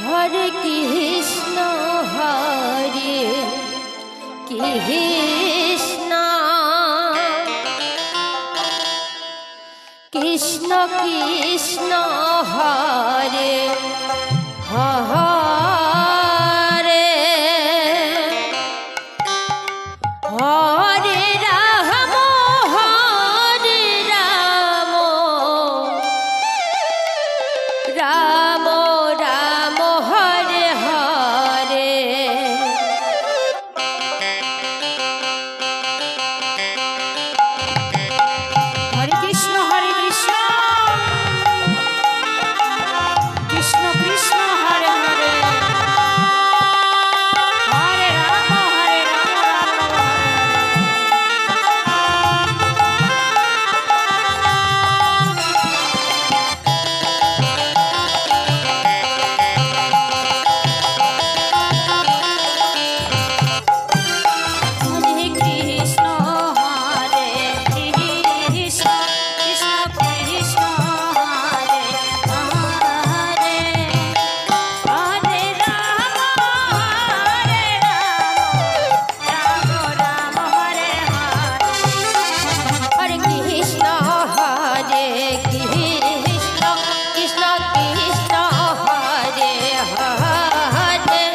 হরে Krishna Krishna Krishna Krishna Hare Hare Hare Ram Ram Ram Hare Hare Hare Krishna Krishna Krishna Hare Hare Hare Ram Ram Hare Hare Krishna হরে Krishna Krishna Krishna Hare Hare Hare Ram Ram Ram Hare Hare Hare Krishna Krishna Krishna Hare Hare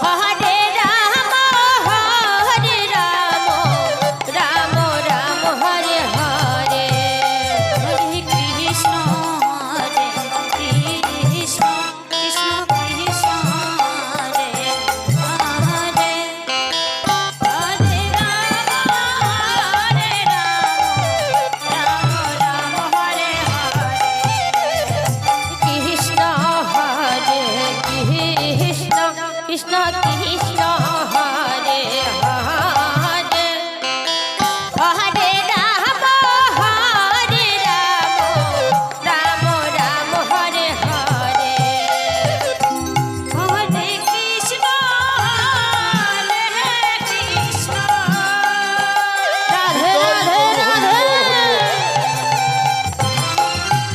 Hare Ram Ram Ram Hare Hare Hare Krishna হরে Krishna Krishna Krishna Hare Hare Hare Ram Ram Ram Hare Hare Krishna হরে Krishna Krishna Krishna Hare Hare Hare Ram Ram Ram Hare Hare Hare Krishna Radhe Radhe Radhe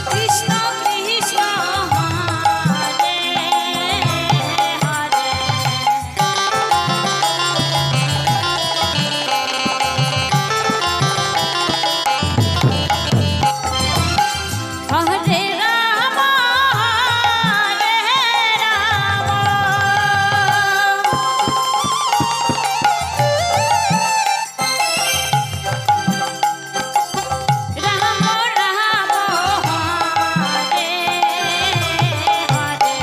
Krishna Krishna Hare Hare Hare Ram Ram Ram Hare Hare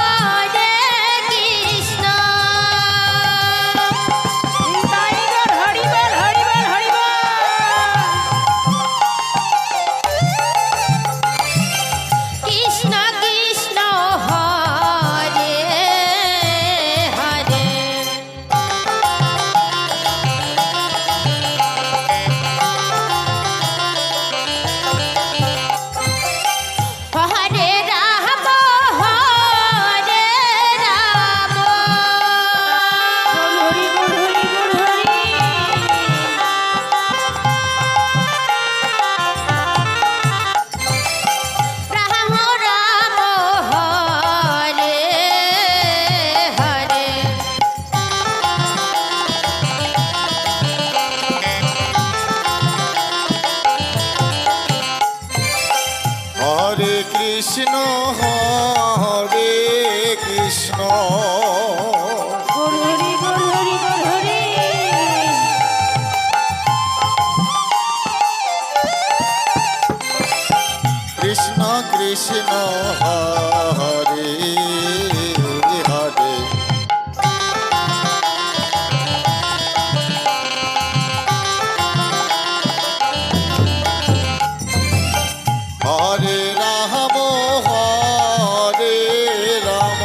Hare Krishna tiger হরিবল হরিবল হরিবল Krishna Krishna Hare Hare Hare Ram Hari বল Hari বল Hari Ram Ram Hare Hare Hare Krishna Hari বল Hari বল Hari Krishna Krishna Hare Hare Hare Ram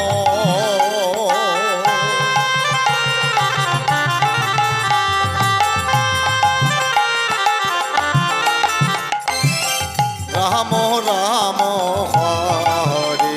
Ram Ram হরে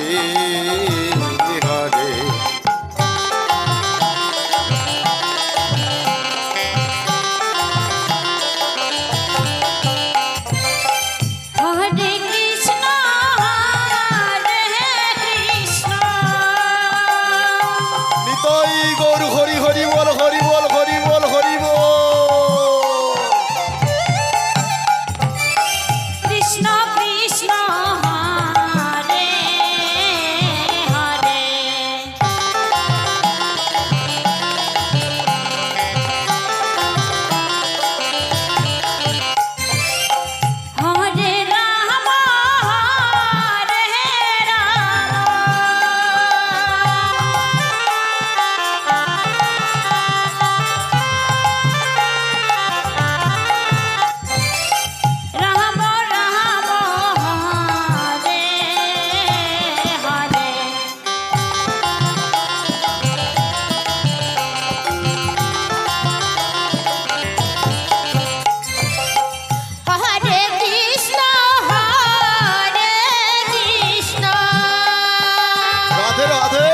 Radhe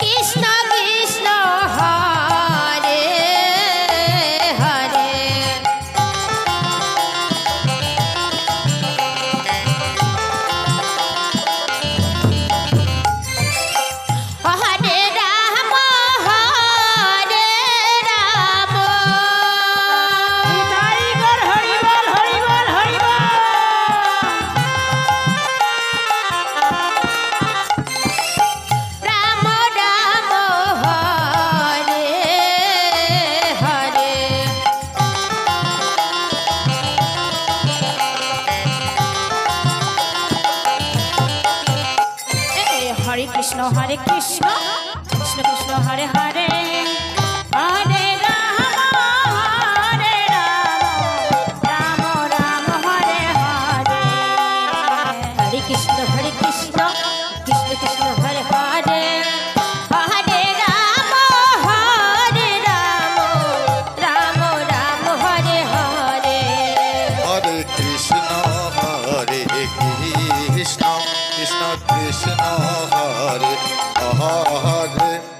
Krishna Krishna Hare Hare Hare Ram হরে Ram Nitai Gour Hari বল Hari বল Hari বল Ram Ram Hare Hare Hare Krishna Krishna Krishna Hare Hare Hare Ram Ram Ram Hare Hare Hare Krishna Krishna Krishna Hare Hare Hare Ram Ram Ram Hare Hare Hare Krishna Krishna Krishna Krishna Hare Hare